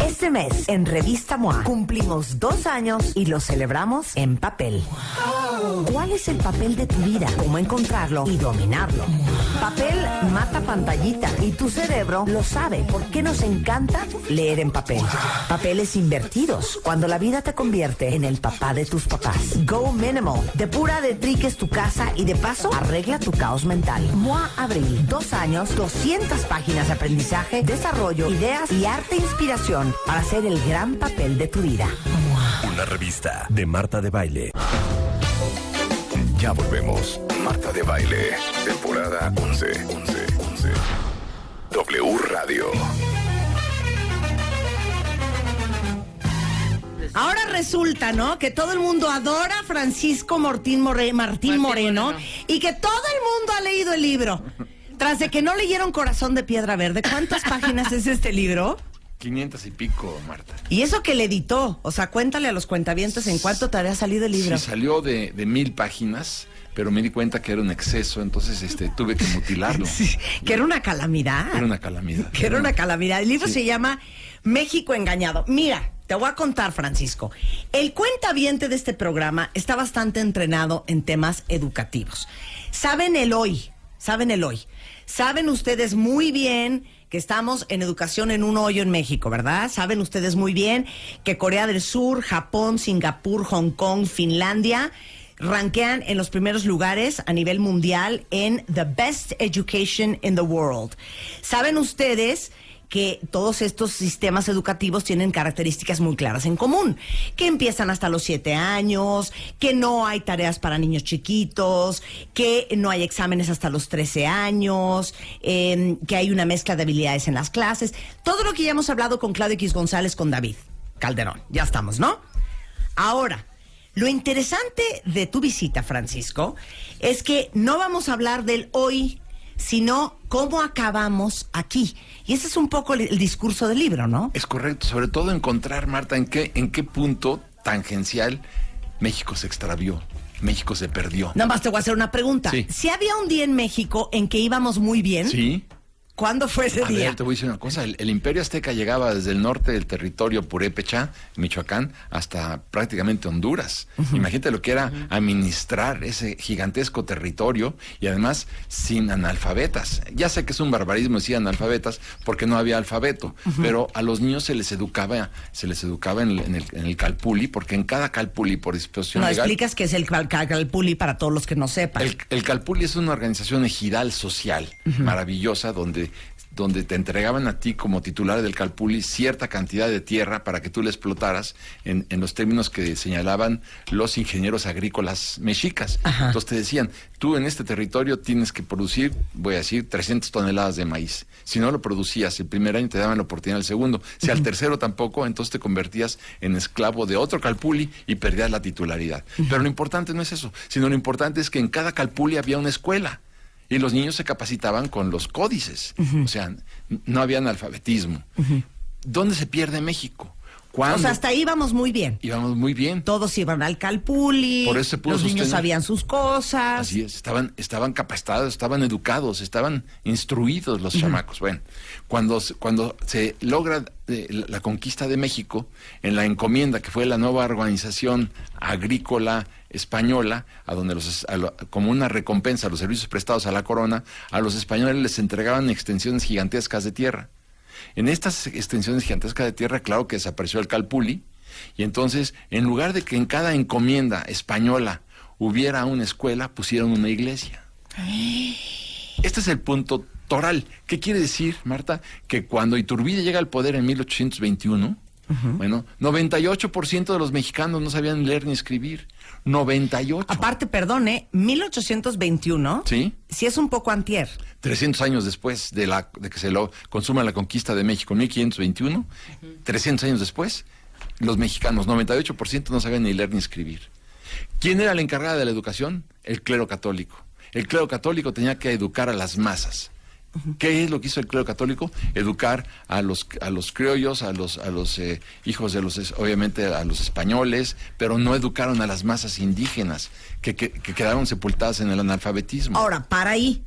Este mes, en Revista MOA, cumplimos 2 años y lo celebramos en papel. ¿Cuál es el papel de tu vida? ¿Cómo encontrarlo y dominarlo? Papel mata pantallita y tu cerebro lo sabe. ¿Por qué nos encanta leer en papel? Papeles invertidos, cuando la vida te convierte en el papá de tus papás. Go Minimal. Depura de triques tu casa y de paso arregla tu caos mental. MOA Abril. 2 años, 200 páginas de aprendizaje, desarrollo, ideas y arte e inspiración para hacer el gran papel de tu vida. Una revista de Marta de Baile. Ya volvemos. Marta de Baile, temporada 11. W Radio. Ahora resulta, ¿no?, que todo el mundo adora a Francisco Martín Moreno y que todo el mundo ha leído el libro. Tras de que no leyeron Corazón de Piedra Verde, ¿cuántas páginas es este libro? 500 y pico, Marta. Y eso que le editó, o sea, cuéntale a los cuentavientes en cuánto te había salido el libro. Sí, salió de 1000 páginas, pero me di cuenta que era un exceso, entonces tuve que mutilarlo. Sí, que era una calamidad. Era una calamidad. Que era una calamidad. El libro se llama México Engañado. Mira, te voy a contar, Francisco. El cuentaviente de este programa está bastante entrenado en temas educativos. Saben el hoy. Saben ustedes muy bien que estamos en educación en un hoyo en México, ¿verdad? Saben ustedes muy bien que Corea del Sur, Japón, Singapur, Hong Kong, Finlandia rankean en los primeros lugares a nivel mundial en The Best Education in the World. Saben ustedes que todos estos sistemas educativos tienen características muy claras en común, que empiezan hasta los 7 años, que no hay tareas para niños chiquitos, que no hay exámenes hasta los 13 años, que hay una mezcla de habilidades en las clases, todo lo que ya hemos hablado con Claudio X González, con David Calderón. Ya estamos, ¿no? Ahora, lo interesante de tu visita, Francisco, es que no vamos a hablar del hoy, sino cómo acabamos aquí. Y ese es un poco el discurso del libro, ¿no? Es correcto, sobre todo encontrar, Marta, en qué punto tangencial México se extravió, México se perdió. Nada más te voy a hacer una pregunta. Sí. Si había un día en México en que íbamos muy bien, Sí. ¿cuándo fue ese día? A ver, te voy a decir una cosa. El Imperio Azteca llegaba desde el norte del territorio Purépecha, Michoacán, hasta prácticamente Honduras. Imagínate lo que era administrar ese gigantesco territorio y además sin analfabetas. Ya sé que es un barbarismo decir analfabetas porque no había alfabeto, pero a los niños se les educaba en el calpulli, porque en cada calpulli, por disposición No, legal... explicas qué es el calpulli para todos los que no sepan. El calpulli es una organización ejidal social maravillosa donde te entregaban a ti como titular del calpulli cierta cantidad de tierra para que tú la explotaras en los términos que señalaban los ingenieros agrícolas mexicas. Ajá. Entonces te decían, tú en este territorio tienes que producir, voy a decir, 300 toneladas de maíz. Si no lo producías el primer año, te daban la oportunidad el segundo. Si al tercero tampoco, entonces te convertías en esclavo de otro calpulli y perdías la titularidad. Pero lo importante no es eso, sino lo importante es que en cada calpulli había una escuela. Y los niños se capacitaban con los códices. O sea, no había analfabetismo. ¿Dónde se pierde México? ¿Cuándo? O sea, hasta ahí íbamos muy bien. Íbamos muy bien. Todos iban al calpulli, Por eso se pudo los niños sostener. sabían sus cosas. Así es, estaban capacitados, estaban educados, estaban instruidos los chamacos. Bueno, cuando se logra la conquista de México, en la encomienda que fue la nueva organización agrícola española, a donde como una recompensa a los servicios prestados a la corona, a los españoles les entregaban extensiones gigantescas de tierra. En estas extensiones gigantescas de tierra, claro que desapareció el calpulli, y entonces, en lugar de que en cada encomienda española hubiera una escuela, pusieron una iglesia. Este es el punto toral. ¿Qué quiere decir, Marta? Que cuando Iturbide llega al poder en 1821, bueno, 98% de los mexicanos no sabían leer ni escribir. 98. Aparte, perdón, 1821. Sí. Sí es un poco antier. 300 años después de que se lo consuma la conquista de México, 1521, 300 años después, los mexicanos, 98% no sabían ni leer ni escribir. ¿Quién era la encargada de la educación? El clero católico. El clero católico tenía que educar a las masas. ¿Qué es lo que hizo el clero católico? Educar a los criollos, a los hijos de obviamente a los españoles, pero no educaron a las masas indígenas que quedaron sepultadas en el analfabetismo. Ahora, para ahí,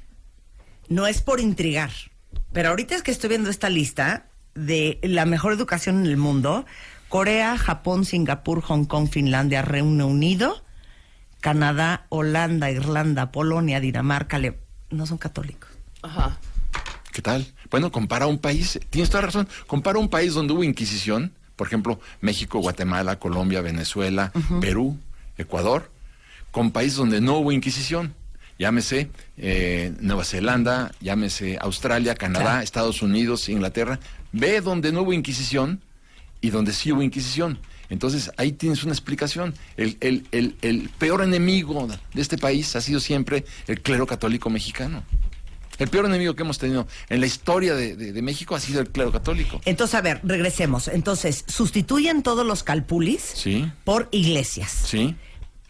no es por intrigar, pero ahorita es que estoy viendo esta lista de la mejor educación en el mundo, Corea, Japón, Singapur, Hong Kong, Finlandia, Reino Unido, Canadá, Holanda, Irlanda, Polonia, Dinamarca, no son católicos. Ajá. ¿Qué tal? Bueno, compara un país, tienes toda razón, compara un país donde hubo Inquisición, por ejemplo, México, Guatemala, Colombia, Venezuela, Perú, Ecuador, con países donde no hubo Inquisición. Llámese Nueva Zelanda, llámese Australia, Canadá, claro, Estados Unidos, Inglaterra. Ve donde no hubo Inquisición y donde sí hubo Inquisición. Entonces, ahí tienes una explicación. El peor enemigo de este país ha sido siempre el clero católico mexicano. El peor enemigo que hemos tenido en la historia de México ha sido el clero católico. Entonces, a ver, regresemos. Entonces, sustituyen todos los calpulis, sí, por iglesias. Sí.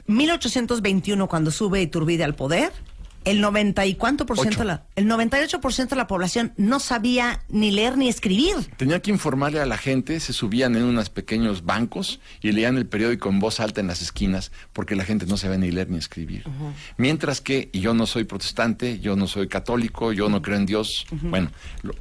1821, cuando sube Iturbide al poder, el 90 y cuánto por ciento, el 98% de la población no sabía ni leer ni escribir. Tenía que informarle a la gente, se subían en unos pequeños bancos y leían el periódico en voz alta en las esquinas, porque la gente no sabía ni leer ni escribir. Mientras que, y yo no soy protestante, yo no soy católico, yo no creo en Dios. Bueno,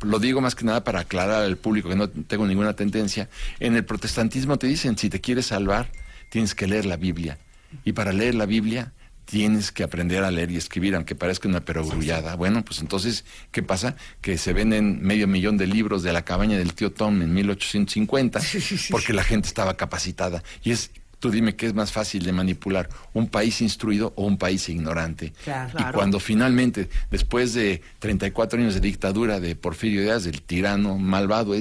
lo digo más que nada para aclarar al público que no tengo ninguna tendencia. En el protestantismo te dicen, si te quieres salvar, tienes que leer la Biblia. Y para leer la Biblia tienes que aprender a leer y escribir, aunque parezca una perogrullada. Bueno, pues entonces, ¿qué pasa? Que se venden 500,000 de libros de La cabaña del tío Tom en 1850, porque la gente estaba capacitada. Y tú dime qué es más fácil de manipular, un país instruido o un país ignorante. Claro. Y cuando finalmente, después de 34 años de dictadura de Porfirio Díaz, del tirano malvado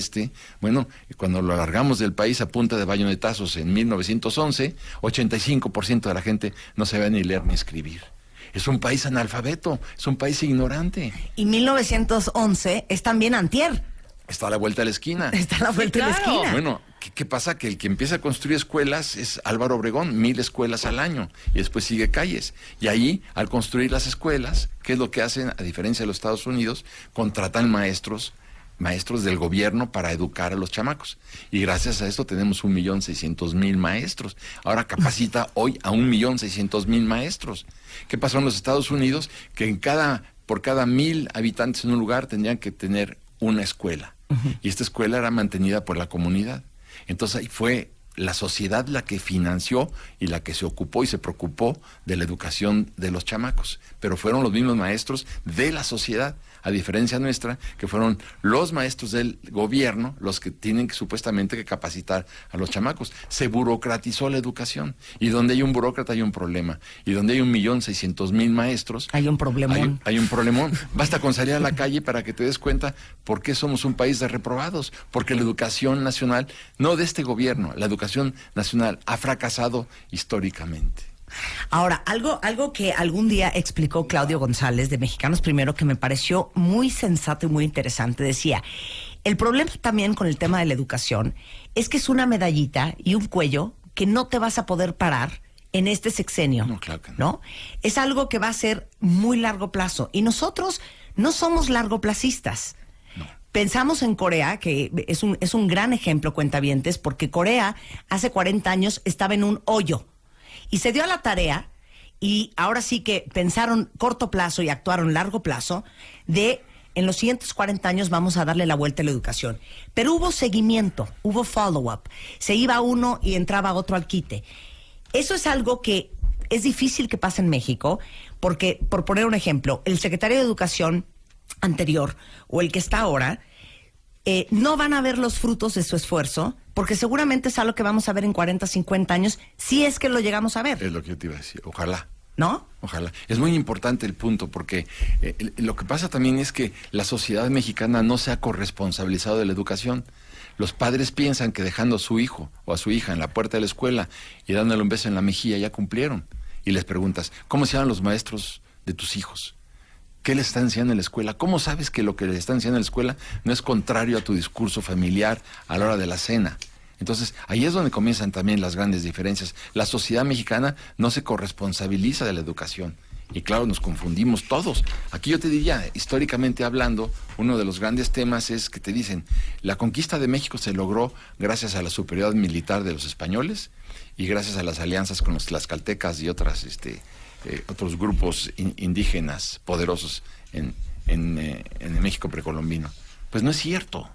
bueno, cuando lo largamos del país a punta de bayonetazos en 1911, 85% de la gente no sabía ni leer ni escribir. Es un país analfabeto, es un país ignorante. Y 1911 es también antier. Está a la vuelta de la esquina. Está a la vuelta de la esquina. Bueno, ¿qué pasa? Que el que empieza a construir escuelas es Álvaro Obregón, 1,000 escuelas al año, y después sigue Calles. Y ahí, al construir las escuelas, ¿qué es lo que hacen? A diferencia de los Estados Unidos, contratan maestros del gobierno para educar a los chamacos. Y gracias a esto tenemos 1,600,000 maestros. Ahora capacita hoy a 1,600,000 maestros. ¿Qué pasó en los Estados Unidos? Que por cada 1,000 habitantes en un lugar tendrían que tener una escuela. Y esta escuela era mantenida por la comunidad. Entonces ahí fue la sociedad la que financió y la que se ocupó y se preocupó de la educación de los chamacos. Pero fueron los mismos maestros de la sociedad, a diferencia nuestra, que fueron los maestros del gobierno los que tienen supuestamente que capacitar a los chamacos. Se burocratizó la educación. Y donde hay un burócrata hay un problema. Y donde hay 1,600,000 maestros... Hay un problemón. Hay un problemón. Basta con salir a la calle para que te des cuenta por qué somos un país de reprobados. Porque la educación nacional, no de este gobierno, la educación nacional ha fracasado históricamente. Ahora, algo que algún día explicó Claudio González de Mexicanos Primero, que me pareció muy sensato y muy interesante, decía, el problema también con el tema de la educación es que es una medallita y un cuello que no te vas a poder parar en este sexenio. No, claro que no. ¿No? Es algo que va a ser muy largo plazo. Y nosotros no somos largoplacistas. No. Pensamos en Corea, que es un gran ejemplo, cuentavientes, porque Corea hace 40 años estaba en un hoyo. Y se dio a la tarea, y ahora sí que pensaron corto plazo y actuaron largo plazo, de en los siguientes 40 años vamos a darle la vuelta a la educación. Pero hubo seguimiento, hubo follow-up. Se iba uno y entraba otro al quite. Eso es algo que es difícil que pase en México, porque, por poner un ejemplo, el secretario de Educación anterior o el que está ahora, no van a ver los frutos de su esfuerzo, porque seguramente es algo que vamos a ver en 40, 50 años, si es que lo llegamos a ver. Es lo que yo te iba a decir, ojalá. ¿No? Ojalá. Es muy importante el punto, porque lo que pasa también es que la sociedad mexicana no se ha corresponsabilizado de la educación. Los padres piensan que dejando a su hijo o a su hija en la puerta de la escuela y dándole un beso en la mejilla ya cumplieron. Y les preguntas, ¿cómo se llaman los maestros de tus hijos? ¿Qué les están enseñando en la escuela? ¿Cómo sabes que lo que les están enseñando en la escuela no es contrario a tu discurso familiar a la hora de la cena? Entonces, ahí es donde comienzan también las grandes diferencias. La sociedad mexicana no se corresponsabiliza de la educación. Y claro, nos confundimos todos. Aquí yo te diría, históricamente hablando, uno de los grandes temas es que te dicen, la conquista de México se logró gracias a la superioridad militar de los españoles y gracias a las alianzas con los tlaxcaltecas y otros grupos indígenas poderosos en el México precolombino. Pues no es cierto.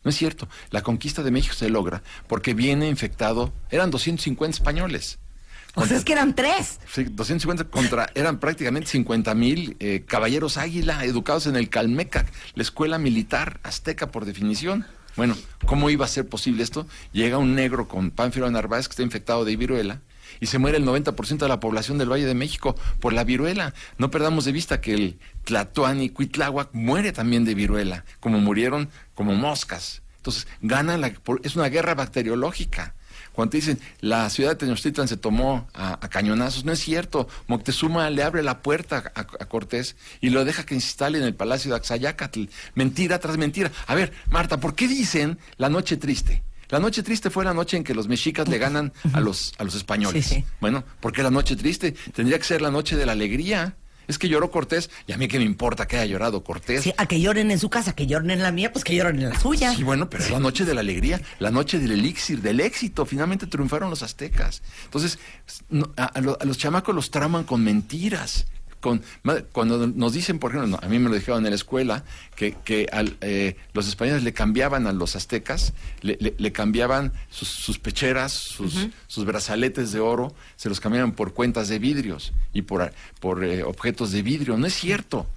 No es cierto. La conquista de México se logra porque viene infectado, eran 250 españoles. O sea, es que eran 3. Sí, 250 eran prácticamente 50,000 caballeros águila educados en el Calmecac, la escuela militar azteca por definición. Bueno, ¿cómo iba a ser posible esto? Llega un negro con Pánfilo Narváez que está infectado de viruela y se muere el 90% de la población del Valle de México por la viruela. No perdamos de vista que el Tlatoani, Cuitláhuac muere también de viruela, como murieron como moscas. Entonces, es una guerra bacteriológica. Cuando te dicen, la ciudad de Tenochtitlan se tomó a cañonazos, no es cierto. Moctezuma le abre la puerta a Cortés y lo deja que se instale en el palacio de Axayácatl. Mentira tras mentira. A ver, Marta, ¿por qué dicen la noche triste? La noche triste fue la noche en que los mexicas le ganan a los españoles. Sí, sí. Bueno, ¿por qué la noche triste? Tendría que ser la noche de la alegría. Es que lloró Cortés, y a mí qué me importa que haya llorado Cortés. Sí, a que lloren en su casa, que lloren en la mía, pues que lloren en la suya. Sí, bueno, pero es la noche de la alegría, la noche del elixir, del éxito. Finalmente triunfaron los aztecas. Entonces, a los chamacos los traman con mentiras. Cuando nos dicen, por ejemplo, a mí me lo dijeron en la escuela, que los españoles le cambiaban a los aztecas, le cambiaban sus pecheras, sus brazaletes de oro, se los cambiaban por cuentas de vidrios y por objetos de vidrio. No es cierto.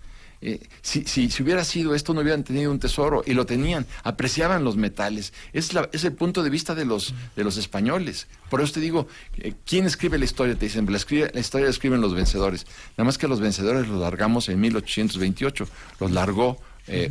Si hubiera sido esto, no hubieran tenido un tesoro, y lo tenían, apreciaban los metales. Es el punto de vista de los españoles. Por eso te digo, ¿quién escribe la historia? Te dicen, la historia la escriben los vencedores. Nada más que los vencedores los largamos en 1828, los largó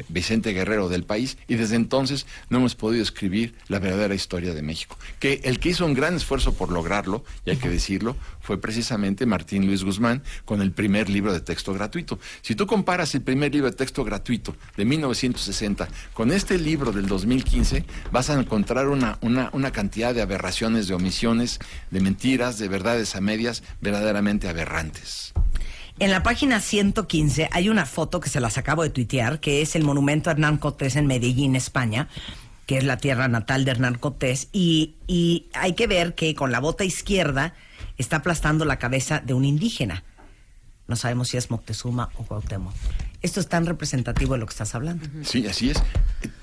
Vicente Guerrero del país, y desde entonces no hemos podido escribir la verdadera historia de México. Que el que hizo un gran esfuerzo por lograrlo, y hay que decirlo, fue precisamente Martín Luis Guzmán con el primer libro de texto gratuito. Si tú comparas el primer libro de texto gratuito de 1960 con este libro del 2015, vas a encontrar una cantidad de aberraciones, de omisiones, de mentiras, de verdades a medias, verdaderamente aberrantes. En la página 115 hay una foto que se las acabo de tuitear, que es el monumento a Hernán Cortés en Medellín, España, que es la tierra natal de Hernán Cortés, y hay que ver que con la bota izquierda está aplastando la cabeza de un indígena. No sabemos si es Moctezuma o Cuauhtémoc. Esto es tan representativo de lo que estás hablando. Sí, así es.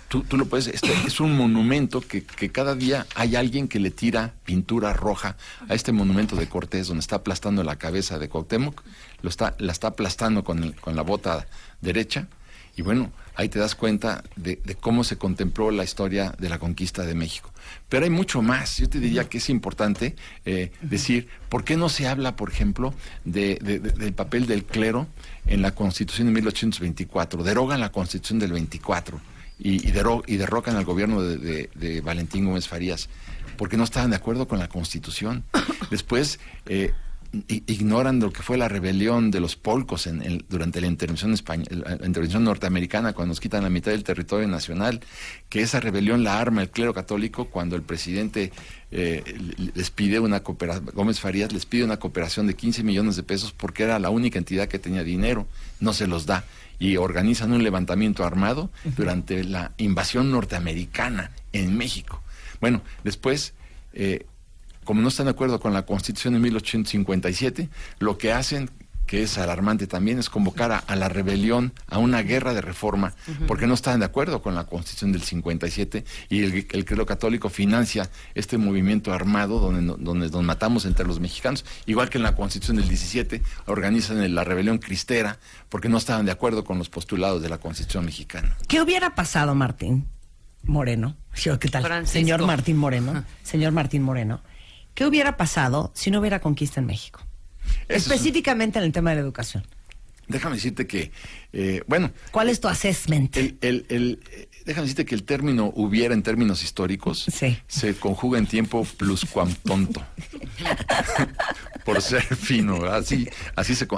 Tú lo puedes, es un monumento que cada día hay alguien que le tira pintura roja a este monumento de Cortés, donde está aplastando la cabeza de Cuauhtémoc, la está aplastando con la bota derecha, y bueno, ahí te das cuenta de cómo se contempló la historia de la conquista de México. Pero hay mucho más. Yo te diría que es importante decir, ¿por qué no se habla, por ejemplo, del papel del clero en la Constitución de 1824? Derogan la Constitución del 24 y derrocan al gobierno de Valentín Gómez Farías, porque no estaban de acuerdo con la Constitución. Después ignoran lo que fue la rebelión de los polcos durante la intervención norteamericana, cuando nos quitan la mitad del territorio nacional, que esa rebelión la arma el clero católico cuando el presidente les pide Gómez Farías les pide una cooperación de 15 millones de pesos porque era la única entidad que tenía dinero, no se los da, y organizan un levantamiento armado durante la invasión norteamericana en México. Bueno, después como no están de acuerdo con la Constitución de 1857, lo que hacen, que es alarmante también, es convocar a la rebelión, a una guerra de reforma, porque no están de acuerdo con la Constitución del 57, y el clero católico financia este movimiento armado donde nos matamos entre los mexicanos, igual que en la Constitución del 17, organizan la rebelión cristera, porque no estaban de acuerdo con los postulados de la Constitución mexicana. ¿Qué hubiera pasado, Martín Moreno? ¿Qué tal? Francisco. Señor Martín Moreno. Señor Martín Moreno. ¿Qué hubiera pasado si no hubiera conquista en México? Específicamente en el tema de la educación. Déjame decirte que, bueno... ¿Cuál es tu assessment? Déjame decirte que el término hubiera en términos históricos se conjuga en tiempo pluscuamtonto. Por ser fino,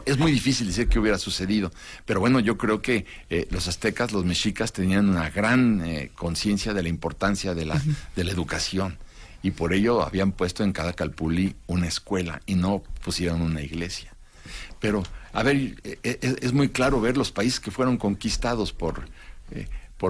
es muy difícil decir qué hubiera sucedido. Pero bueno, yo creo que los aztecas, los mexicas tenían una gran conciencia de la importancia de la educación. Y por ello habían puesto en cada calpulli una escuela y no pusieron una iglesia. Pero, a ver, es muy claro ver los países que fueron conquistados por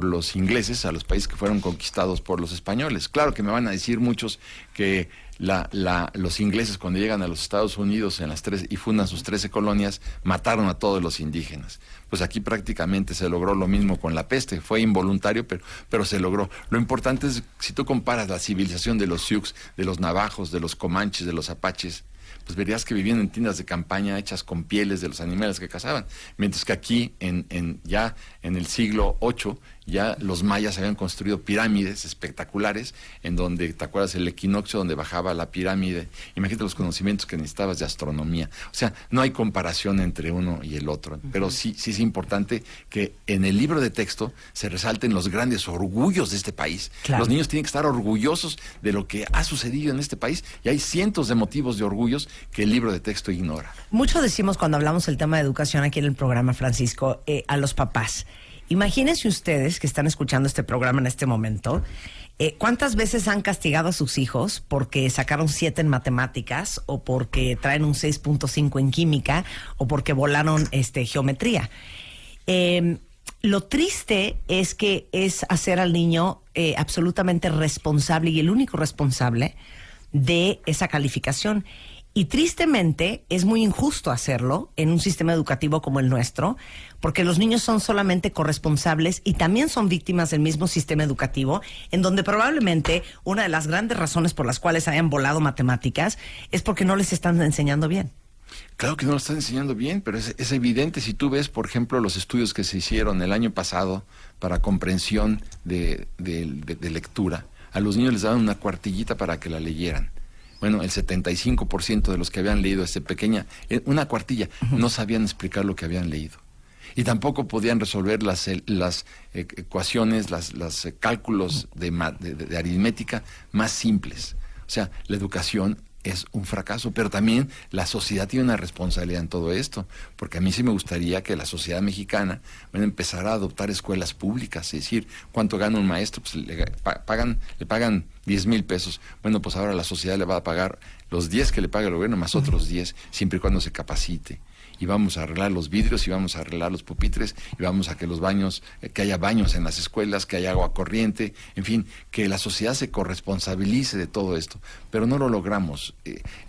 los ingleses a los países que fueron conquistados por los españoles. Claro que me van a decir muchos que los ingleses cuando llegan a los Estados Unidos y fundan sus 13 colonias, mataron a todos los indígenas. Pues aquí prácticamente se logró lo mismo con la peste, fue involuntario, pero se logró. Lo importante es, si tú comparas la civilización de los Sioux, de los navajos, de los comanches, de los apaches, pues verías que vivían en tiendas de campaña hechas con pieles de los animales que cazaban. Mientras que aquí, ya en el siglo VIII, ya los mayas habían construido pirámides espectaculares, en donde, ¿te acuerdas? El equinoccio, donde bajaba la pirámide. Imagínate los conocimientos que necesitabas de astronomía. O sea, no hay comparación entre uno y el otro. Pero sí es importante que en el libro de texto se resalten los grandes orgullos de este país. Claro. Los niños tienen que estar orgullosos de lo que ha sucedido en este país, y hay cientos de motivos de orgullos que el libro de texto ignora. Mucho decimos cuando hablamos del tema de educación aquí en el programa, Francisco, a los papás. Imagínense ustedes que están escuchando este programa en este momento, ¿cuántas veces han castigado a sus hijos porque sacaron 7 en matemáticas, o porque traen un 6.5 en química, o porque volaron geometría? Lo triste es que es hacer al niño absolutamente responsable, y el único responsable de esa calificación. Y tristemente es muy injusto hacerlo en un sistema educativo como el nuestro, porque los niños son solamente corresponsables y también son víctimas del mismo sistema educativo, en donde probablemente una de las grandes razones por las cuales hayan volado matemáticas es porque no les están enseñando bien. Claro que no lo están enseñando bien, pero es evidente. Si tú ves, por ejemplo, los estudios que se hicieron el año pasado para comprensión de lectura, a los niños les daban una cuartillita para que la leyeran. Bueno, el 75% de los que habían leído una cuartilla, no sabían explicar lo que habían leído. Y tampoco podían resolver las ecuaciones, los cálculos de aritmética más simples. O sea, la educación es un fracaso, pero también la sociedad tiene una responsabilidad en todo esto, porque a mí sí me gustaría que la sociedad mexicana empezara a adoptar escuelas públicas, es decir, ¿cuánto gana un maestro? Pues le pagan 10,000 pesos. Bueno, pues ahora la sociedad le va a pagar los 10 que le paga el gobierno, más otros 10, siempre y cuando se capacite. Y vamos a arreglar los vidrios, y vamos a arreglar los pupitres, y vamos a que los baños, que haya baños en las escuelas, que haya agua corriente, en fin, que la sociedad se corresponsabilice de todo esto. Pero no lo logramos.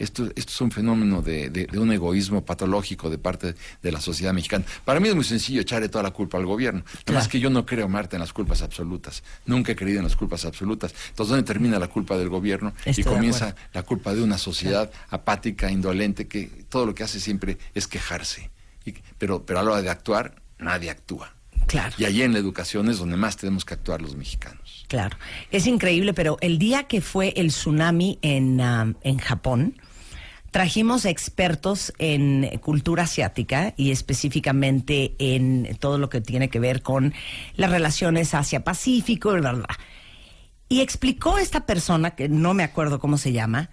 Esto es un fenómeno de un egoísmo patológico de parte de la sociedad mexicana. Para mí es muy sencillo echarle toda la culpa al gobierno. Nada más que yo no creo, Marta, en las culpas absolutas. Nunca he creído en las culpas absolutas. Entonces, ¿dónde termina la culpa del gobierno? Y comienza la culpa de una sociedad apática, indolente, que todo lo que hace siempre es quejarse. Pero a la hora de actuar, nadie actúa. Claro. Y allí en la educación es donde más tenemos que actuar los mexicanos. Claro. Es increíble, pero el día que fue el tsunami en Japón, trajimos expertos en cultura asiática, y específicamente en todo lo que tiene que ver con las relaciones Asia-Pacífico, bla, bla, bla. Y explicó esta persona, que no me acuerdo cómo se llama,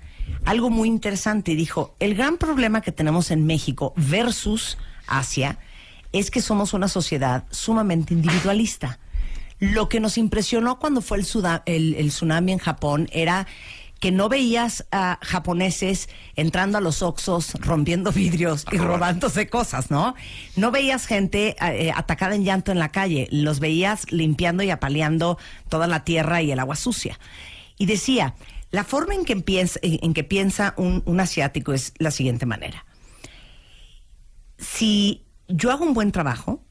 algo muy interesante, y dijo: el gran problema que tenemos en México versus Asia es que somos una sociedad sumamente individualista. Lo que nos impresionó cuando fue el tsunami en Japón era que no veías a japoneses entrando a los Oxxos, rompiendo vidrios y robándose cosas, ¿no? No veías gente atacada en llanto en la calle, los veías limpiando y apaleando toda la tierra y el agua sucia. Y decía, la forma en que piensa un asiático es la siguiente manera. Si yo hago un buen trabajo,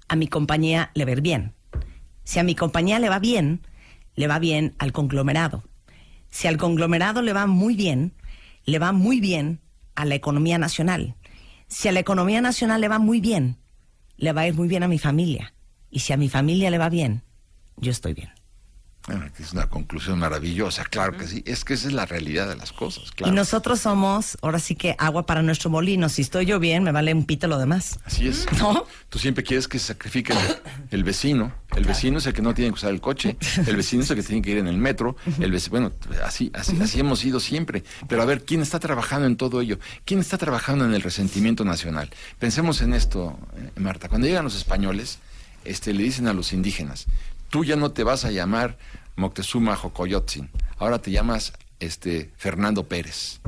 a mi compañía le va a ir bien. Si a mi compañía le va bien al conglomerado. Si al conglomerado le va muy bien a la economía nacional. Si a la economía nacional le va muy bien, le va a ir muy bien a mi familia. Y si a mi familia le va bien, yo estoy bien. Bueno, es una conclusión maravillosa, claro que sí. Es que esa es la realidad de las cosas, claro. Y nosotros somos, ahora sí que agua para nuestro molino. Si estoy yo bien, me vale un pito lo demás. Así es. ¿No? Tú siempre quieres que se sacrifique el vecino. El vecino es el que no tiene que usar el coche. El vecino es el que tiene que ir en el metro. Bueno, así hemos ido siempre. Pero a ver, ¿quién está trabajando en todo ello? ¿Quién está trabajando en el resentimiento nacional? Pensemos en esto, Marta. Cuando llegan los españoles, le dicen a los indígenas: tú ya no te vas a llamar Moctezuma Xocoyotzin, ahora te llamas Fernando Pérez.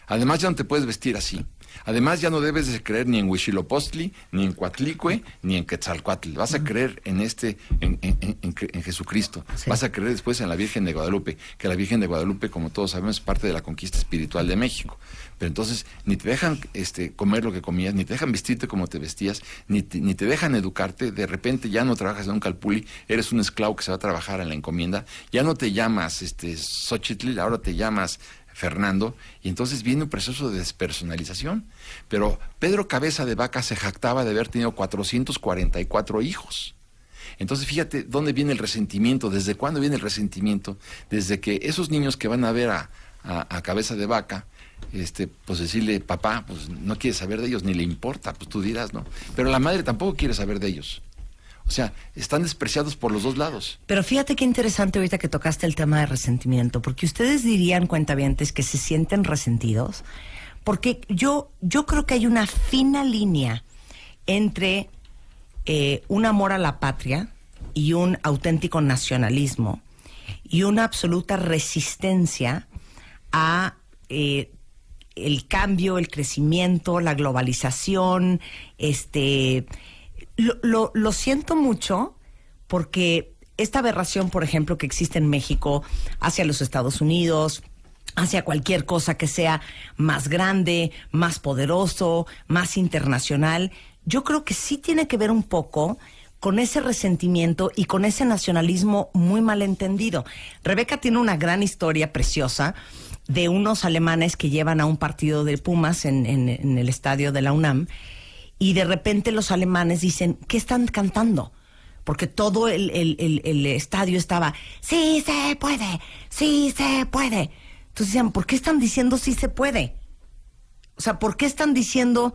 Además ya no te puedes vestir así. Además, ya no debes de creer ni en Huitzilopochtli, ni en Coatlicue, ni en Quetzalcóatl. Vas a creer en Jesucristo. Sí. Vas a creer después en la Virgen de Guadalupe, que la Virgen de Guadalupe, como todos sabemos, es parte de la conquista espiritual de México. Pero entonces, ni te dejan comer lo que comías, ni te dejan vestirte como te vestías, ni te dejan educarte. De repente ya no trabajas en un calpulli, eres un esclavo que se va a trabajar en la encomienda. Ya no te llamas Xochitl, ahora te llamas Fernando, y entonces viene un proceso de despersonalización. Pero Pedro Cabeza de Vaca se jactaba de haber tenido 444 hijos. Entonces fíjate dónde viene el resentimiento, desde cuándo viene el resentimiento, desde que esos niños que van a ver a Cabeza de Vaca, pues decirle, papá, pues no quiere saber de ellos, ni le importa, pues tú dirás, ¿no? Pero la madre tampoco quiere saber de ellos. O sea, están despreciados por los dos lados. Pero fíjate qué interesante ahorita que tocaste el tema de resentimiento, porque ustedes dirían, cuentavientes, que se sienten resentidos, porque yo creo que hay una fina línea entre un amor a la patria y un auténtico nacionalismo y una absoluta resistencia a el cambio, el crecimiento, la globalización, Lo siento mucho porque esta aberración, por ejemplo, que existe en México hacia los Estados Unidos, hacia cualquier cosa que sea más grande, más poderoso, más internacional, yo creo que sí tiene que ver un poco con ese resentimiento y con ese nacionalismo muy malentendido. Rebeca tiene una gran historia preciosa de unos alemanes que llevan a un partido de Pumas en el estadio de la UNAM. Y de repente los alemanes dicen, ¿qué están cantando? Porque todo el estadio estaba, ¡sí se puede! ¡Sí se puede! Entonces decían, ¿por qué están diciendo sí se puede? O sea, ¿por qué están diciendo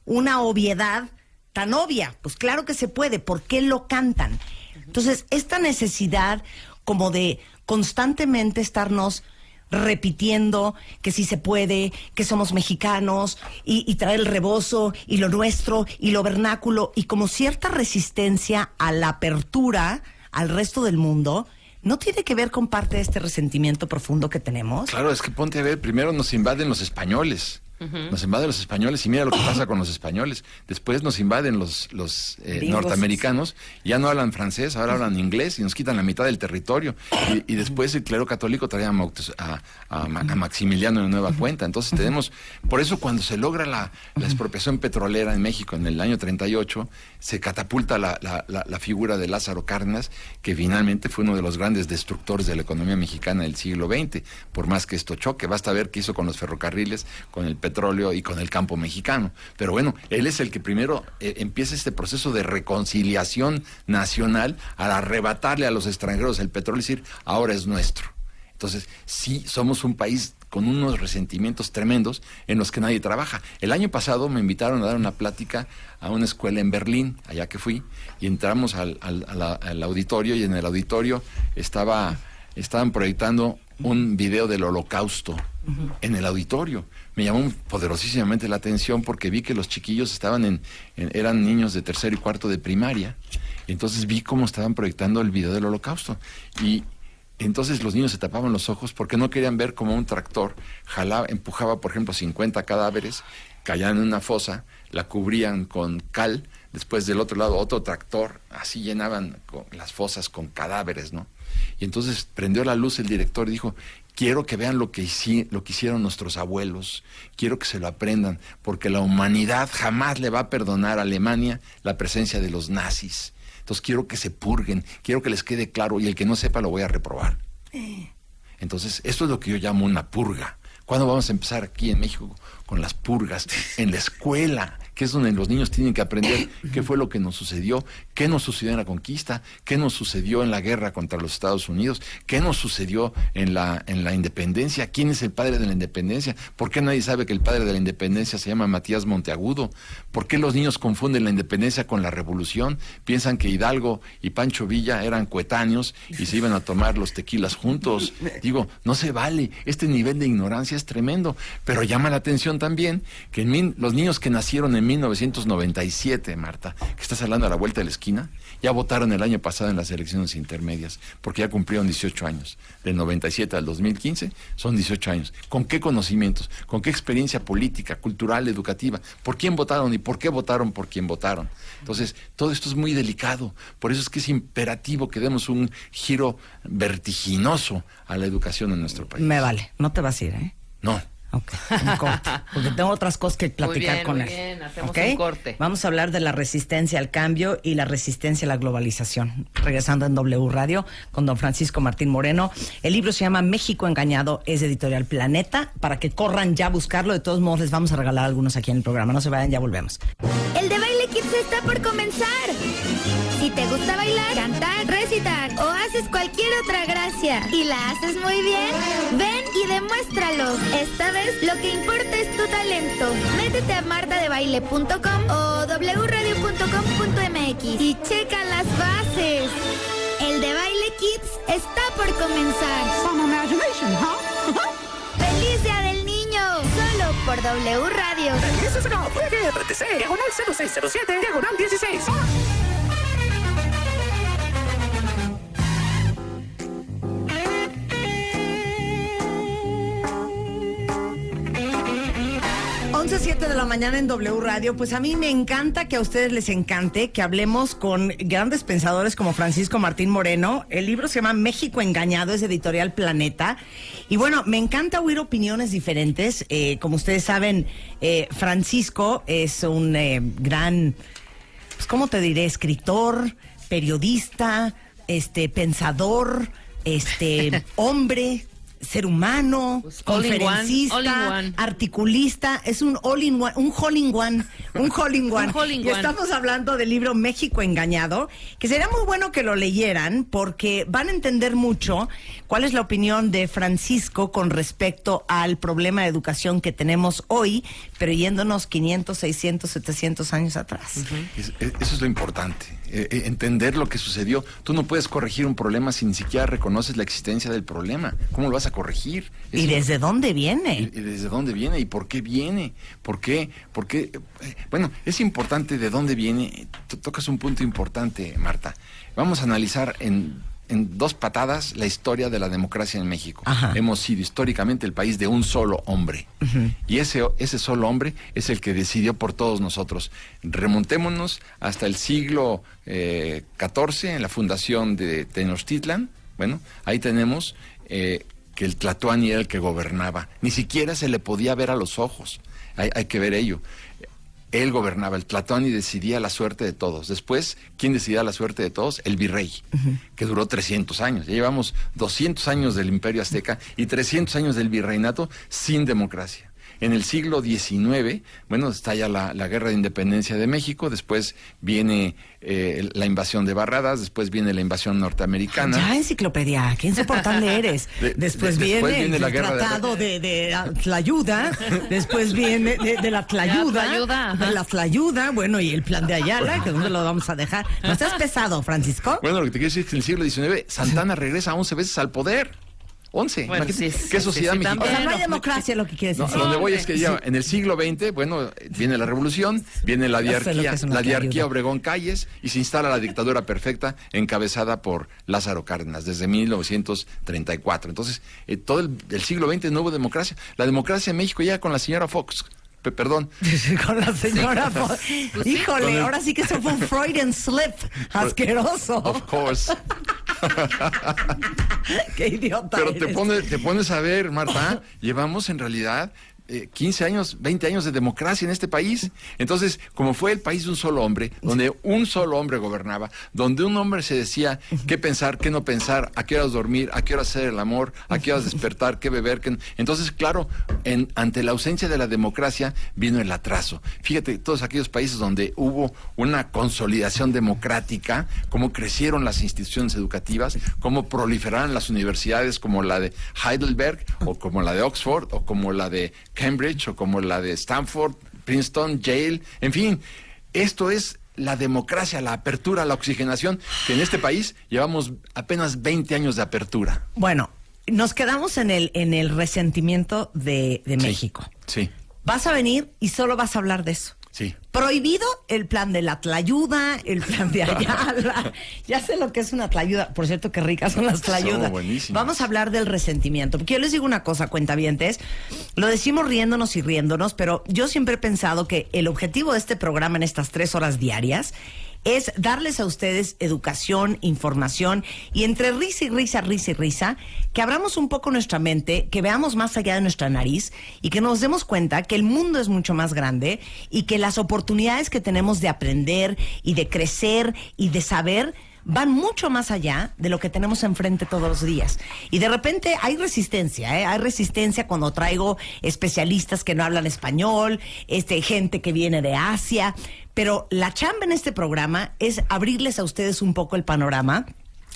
una obviedad tan obvia? Pues claro que se puede, ¿por qué lo cantan? Entonces, esta necesidad como de constantemente estarnos repitiendo que sí se puede, que somos mexicanos y traer el rebozo y lo nuestro y lo vernáculo y como cierta resistencia a la apertura al resto del mundo, ¿no tiene que ver con parte de este resentimiento profundo que tenemos? Claro, es que ponte a ver, primero nos invaden los españoles. Nos invaden los españoles y mira lo que pasa con los españoles. Después nos invaden los norteamericanos, ya no hablan francés, ahora hablan inglés y nos quitan la mitad del territorio. Y después el clero católico trae a Maximiliano de nueva cuenta. Entonces tenemos, por eso cuando se logra la expropiación petrolera en México en el año 38, se catapulta la figura de Lázaro Cárdenas, que finalmente fue uno de los grandes destructores de la economía mexicana del siglo XX, por más que esto choque. Basta ver qué hizo con los ferrocarriles, con el petróleo y con el campo mexicano. Pero bueno, él es el que primero empieza este proceso de reconciliación nacional al arrebatarle a los extranjeros el petróleo y decir, ahora es nuestro. Entonces, sí, somos un país con unos resentimientos tremendos en los que nadie trabaja. El año pasado me invitaron a dar una plática a una escuela en Berlín, allá que fui, y entramos al auditorio, y en el auditorio estaban proyectando un video del Holocausto en el auditorio. Me llamó poderosísimamente la atención porque vi que los chiquillos eran niños de tercero y cuarto de primaria, y entonces vi cómo estaban proyectando el video del Holocausto, y entonces los niños se tapaban los ojos porque no querían ver cómo un tractor empujaba, por ejemplo, 50 cadáveres, caían en una fosa, la cubrían con cal, después del otro lado otro tractor, así llenaban las fosas con cadáveres, ¿no? Y entonces prendió la luz el director y dijo, quiero que vean lo que hicieron nuestros abuelos, quiero que se lo aprendan, porque la humanidad jamás le va a perdonar a Alemania la presencia de los nazis. Entonces quiero que se purguen, quiero que les quede claro, y el que no sepa lo voy a reprobar. Entonces, esto es lo que yo llamo una purga. ¿Cuándo vamos a empezar aquí en México con las purgas? En la escuela, que es donde los niños tienen que aprender qué fue lo que nos sucedió, qué nos sucedió en la conquista, qué nos sucedió en la guerra contra los Estados Unidos, qué nos sucedió en la independencia, quién es el padre de la independencia, por qué nadie sabe que el padre de la independencia se llama Matías Monteagudo, por qué los niños confunden la independencia con la revolución, piensan que Hidalgo y Pancho Villa eran coetáneos y se iban a tomar los tequilas juntos. Digo, no se vale, este nivel de ignorancia es tremendo, pero llama la atención también que los niños que nacieron en 1997, Marta, que estás hablando a la vuelta de la esquina, ya votaron el año pasado en las elecciones intermedias, porque ya cumplieron 18 años. Del 97 al 2015 son 18 años. ¿Con qué conocimientos? ¿Con qué experiencia política, cultural, educativa? ¿Por quién votaron y por qué votaron por quién votaron? Entonces, todo esto es muy delicado. Por eso es que es imperativo que demos un giro vertiginoso a la educación en nuestro país. Me vale, no te vas a ir, ¿eh? No. Ok, un corte, porque tengo otras cosas que platicar con él. Muy bien, hacemos ¿Okay? un corte. Vamos a hablar de la resistencia al cambio y la resistencia a la globalización. Regresando en W Radio con don Francisco Martín Moreno. El libro se llama México Engañado, es de Editorial Planeta, para que corran ya a buscarlo. De todos modos, les vamos a regalar algunos aquí en el programa. No se vayan, ya volvemos. El de Baile Kids está por comenzar. Si te gusta bailar, cantar, recitar o haces cualquier otra gracia y la haces muy bien, ven y demuéstralo. Esta vez lo que importa es tu talento. Métete a martadebaile.com o wradio.com.mx y checa las bases. El de Baile Kids está por comenzar. Some imagination, huh? ¡Feliz Día del Niño! Solo por W Radio. Regresos a RTC, diagonal 0607, diagonal 16. 11:07 de la mañana en W Radio. Pues a mí me encanta que a ustedes les encante que hablemos con grandes pensadores como Francisco Martín Moreno. El libro se llama México Engañado, es de Editorial Planeta. Y bueno, me encanta oír opiniones diferentes. Como ustedes saben, Francisco es un gran, pues, ¿cómo te diré? Escritor, periodista, pensador, hombre, ser humano, pues conferencista, all in one. Articulista, es un all-in-one, un hole-in-one. Y estamos hablando del libro México Engañado, que sería muy bueno que lo leyeran porque van a entender mucho cuál es la opinión de Francisco con respecto al problema de educación que tenemos hoy, pero yéndonos 500, 600, 700 años atrás. Eso es lo importante, entender lo que sucedió. Tú no puedes corregir un problema si ni siquiera reconoces la existencia del problema. ¿Cómo lo vas a corregir? ¿Y desde dónde viene? ¿Y desde dónde viene? ¿Y por qué viene? ¿Por qué? Bueno, es importante de dónde viene. Tú tocas un punto importante, Marta. Vamos a analizar en dos patadas la historia de la democracia en México. Ajá. Hemos sido históricamente el país de un solo hombre. Uh-huh. Y ese solo hombre es el que decidió por todos nosotros. Remontémonos hasta el siglo XIV, en la fundación de Tenochtitlan. Bueno, ahí tenemos que el Tlatoani era el que gobernaba. Ni siquiera se le podía ver a los ojos. Hay que ver ello. Él gobernaba, el Tlatoani decidía la suerte de todos. Después, ¿quién decidía la suerte de todos? El virrey, que duró 300 años. Ya llevamos 200 años del Imperio Azteca y 300 años del virreinato sin democracia. En el siglo XIX, bueno, está ya la Guerra de Independencia de México, después viene la invasión de Barradas, después viene la invasión norteamericana. Ya, enciclopedia, qué insoportable eres. Después viene la el guerra tratado de Tlayuda, después viene de la Tlayuda, de la Tlayuda, bueno, y el plan de Ayala, que dónde lo vamos a dejar. ¿No estás pesado, Francisco? Bueno, lo que te quiero decir es que en el siglo XIX, Santana regresa 11 veces al poder. 11. Bueno, ¿Qué sociedad mexicana? O sea, no hay democracia, lo que quieres decir. A donde voy es que ya en el siglo XX, bueno, viene la revolución, viene la diarquía Obregón Calles y se instala la dictadura perfecta encabezada por Lázaro Cárdenas desde 1934. Entonces, todo el siglo XX no hubo democracia. La democracia en México llega con la señora Fox. Perdón. Con la señora Fox. Híjole, ahora sí que eso fue un Freudian slip asqueroso. Of course. Qué idiota. Pero eres. te pones a ver, Marta, llevamos en realidad 15 años, 20 años de democracia en este país. Entonces, como fue el país de un solo hombre, donde un solo hombre gobernaba, donde un hombre se decía qué pensar, qué no pensar, a qué horas dormir, a qué horas hacer el amor, a qué horas despertar, qué beber, entonces, claro, ante la ausencia de la democracia vino el atraso. Fíjate, todos aquellos países donde hubo una consolidación democrática, cómo crecieron las instituciones educativas, cómo proliferaron las universidades como la de Heidelberg, o como la de Oxford, o como la de Cambridge, o como la de Stanford, Princeton, Yale, en fin, esto es la democracia, la apertura, la oxigenación, que en este país llevamos apenas 20 años de apertura. Bueno, nos quedamos en el resentimiento de México. Sí. Vas a venir y solo vas a hablar de eso. Sí. Prohibido el plan de la tlayuda, el plan de Ayala. Ya sé lo que es una tlayuda. Por cierto, qué ricas son las tlayudas. Son buenísimas. Vamos a hablar del resentimiento. Porque yo les digo una cosa, cuentavientes. Lo decimos riéndonos y riéndonos, pero yo siempre he pensado que el objetivo de este programa en estas 3 horas diarias es darles a ustedes educación, información y entre risa y risa, risa y risa, que abramos un poco nuestra mente, que veamos más allá de nuestra nariz y que nos demos cuenta que el mundo es mucho más grande y que las oportunidades que tenemos de aprender y de crecer y de saber van mucho más allá de lo que tenemos enfrente todos los días. Y de repente hay resistencia, hay resistencia cuando traigo especialistas que no hablan español, gente que viene de Asia, pero la chamba en este programa es abrirles a ustedes un poco el panorama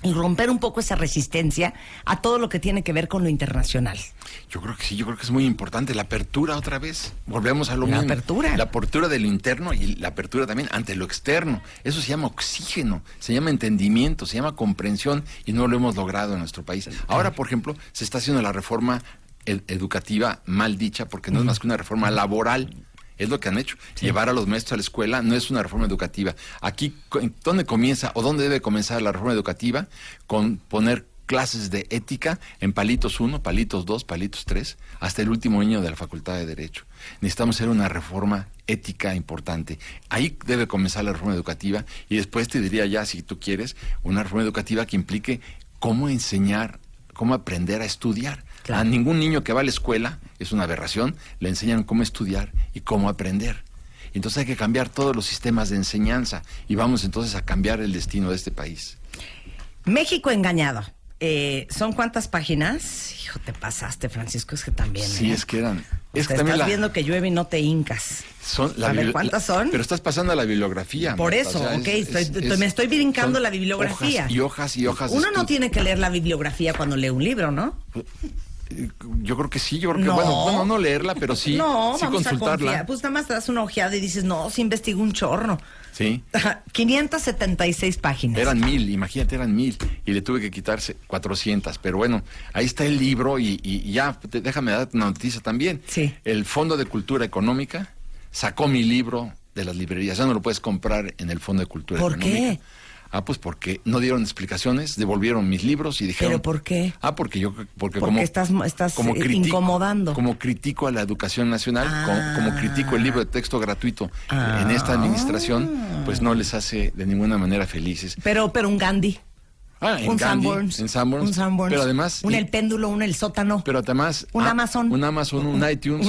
y romper un poco esa resistencia a todo lo que tiene que ver con lo internacional. Yo creo que sí, yo creo que es muy importante la apertura otra vez. Volvemos a lo mismo. Apertura. La apertura de lo interno y la apertura también ante lo externo. Eso se llama oxígeno, se llama entendimiento, se llama comprensión y no lo hemos logrado en nuestro país. Ahora, por ejemplo, se está haciendo la reforma educativa mal dicha porque no es más que una reforma laboral. Es lo que han hecho. Sí. Llevar a los maestros a la escuela no es una reforma educativa. Aquí, ¿dónde comienza o dónde debe comenzar la reforma educativa? Con poner clases de ética en palitos 1, palitos 2, palitos 3, hasta el último año de la Facultad de Derecho. Necesitamos hacer una reforma ética importante. Ahí debe comenzar la reforma educativa y después te diría ya, si tú quieres, una reforma educativa que implique cómo enseñar, cómo aprender a estudiar. Claro. A ningún niño que va a la escuela, es una aberración, le enseñan cómo estudiar y cómo aprender. Entonces hay que cambiar todos los sistemas de enseñanza y vamos entonces a cambiar el destino de este país. México engañado. ¿Son cuántas páginas? Hijo, te pasaste, Francisco, es que también. Sí, es que eran. Es que estás viendo que llueve y no te hincas. A ver, ¿cuántas son? Pero estás pasando a la bibliografía. Por Marta, eso, o sea, me estoy brincando la bibliografía. Hojas y hojas y hojas. Uno no tiene que leer la bibliografía cuando lee un libro, ¿no? Yo creo que sí, yo creo que bueno, no leerla, pero sí, no, sí consultarla. Pues nada más te das una ojeada y dices, no, sí investigo un chorro. Sí. 576 páginas. Eran 1000, imagínate, eran 1000 y le tuve que quitarse 400, pero bueno, ahí está el libro y ya, déjame darte una noticia también. Sí. El Fondo de Cultura Económica sacó mi libro de las librerías, ya no lo puedes comprar en el Fondo de Cultura Económica. ¿Por qué? Pues porque no dieron explicaciones, devolvieron mis libros y dijeron... ¿Pero por qué? Porque como estás como incomodando. Como critico a la educación nacional, como critico el libro de texto gratuito en esta administración, pues no les hace de ninguna manera felices. Pero un Gandhi. En Sanborns. Pero además... El Péndulo, el Sótano. Pero además... Un Amazon, un iTunes.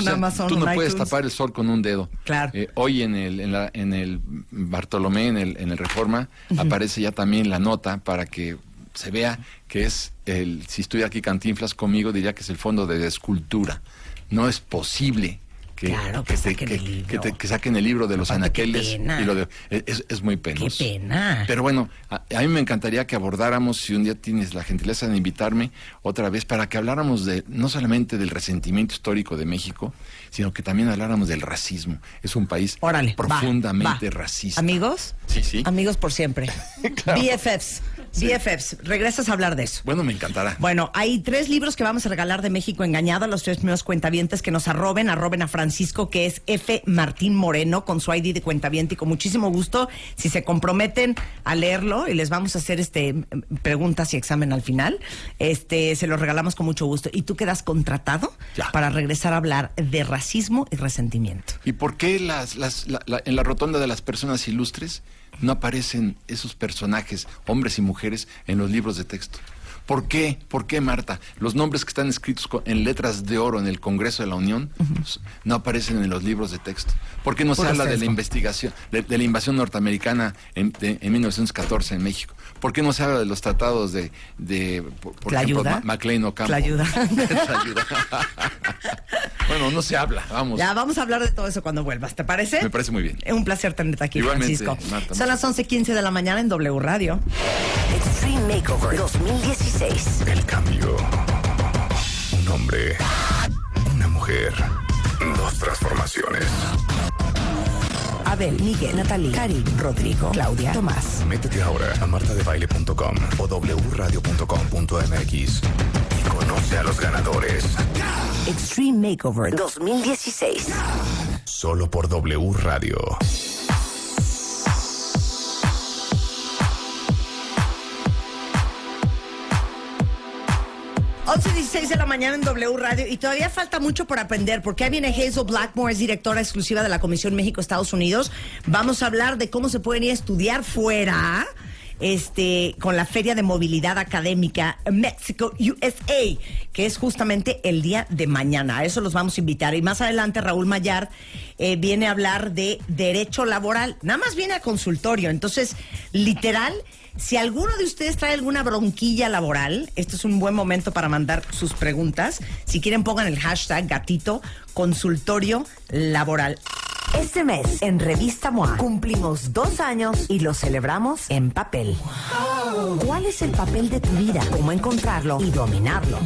Tú no puedes tapar el sol con un dedo. Claro. Hoy en el Bartolomé, en el Reforma, aparece ya también la nota para que se vea que es si estuviera aquí Cantinflas conmigo, diría que es el Fondo de Escultura. No es posible que saquen el libro de los anaqueles y lo de es muy penoso. Qué pena. Pero bueno, a mí me encantaría que abordáramos, si un día tienes la gentileza de invitarme otra vez, para que habláramos no solamente del resentimiento histórico de México, sino que también habláramos del racismo. Es un país profundamente racista. ¿Amigos? Sí. Amigos por siempre. Claro. BFFs. Sí. BFFs, regresas a hablar de eso. Bueno, me encantará. Bueno, hay 3 libros que vamos a regalar de México engañado a los 3 primeros cuentavientes que nos arroben a Francisco, que es F. Martín Moreno, con su ID de cuentaviente, y con muchísimo gusto, si se comprometen a leerlo, y les vamos a hacer preguntas y examen al final, se los regalamos con mucho gusto. Y tú quedas contratado para regresar a hablar de racismo y resentimiento. ¿Y por qué en la rotonda de las personas ilustres no aparecen esos personajes, hombres y mujeres, en los libros de texto? ¿Por qué? ¿Por qué, Marta? Los nombres que están escritos en letras de oro en el Congreso de la Unión no aparecen en los libros de texto. ¿Por qué no se habla de la investigación, de la invasión norteamericana en 1914 en México? ¿Por qué no se habla de los tratados por ejemplo, McLean Ocampo? Tlayuda. Bueno, no se habla, vamos. Ya, vamos a hablar de todo eso cuando vuelvas, ¿te parece? Me parece muy bien. Es un placer tenerte aquí, igualmente, Francisco. Marta, son las 11:15 de la mañana en W Radio. Extreme Makeover 2016. El cambio. Un hombre, una mujer, 2 transformaciones. Abel, Miguel, Natalie, Karin, Rodrigo, Claudia, Tomás. Métete ahora a martadebaile.com o wradio.com.mx y conoce a los ganadores. Extreme Makeover 2016. Solo por W Radio. 11:16 de la mañana en W Radio y todavía falta mucho por aprender porque ahí viene Hazel Blackmore, es directora exclusiva de la Comisión México-Estados Unidos. Vamos a hablar de cómo se pueden ir a estudiar fuera con la Feria de Movilidad Académica México USA, que es justamente el día de mañana. A eso los vamos a invitar. Y más adelante Raúl Mayard viene a hablar de derecho laboral. Nada más viene a consultorio. Entonces, literal, si alguno de ustedes trae alguna bronquilla laboral, este es un buen momento para mandar sus preguntas. Si quieren, pongan el hashtag gatito consultorio laboral. Este mes, en Revista MOA, cumplimos 2 años y lo celebramos en papel. ¿Cuál es el papel de tu vida? ¿Cómo encontrarlo y dominarlo?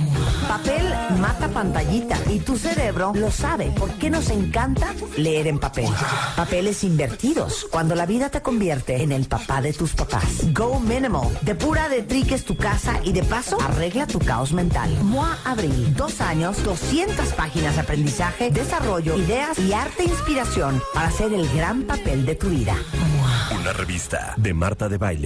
Papel mata pantallita y tu cerebro lo sabe. ¿Por qué nos encanta leer en papel? Papeles invertidos, cuando la vida te convierte en el papá de tus papás. Go Minimal, depura de triques tu casa y de paso arregla tu caos mental. MOA Abril, 2 años, 200 páginas de aprendizaje, desarrollo, ideas y arte e inspiración para hacer el gran papel de tu vida. Una revista de Marta de Baile.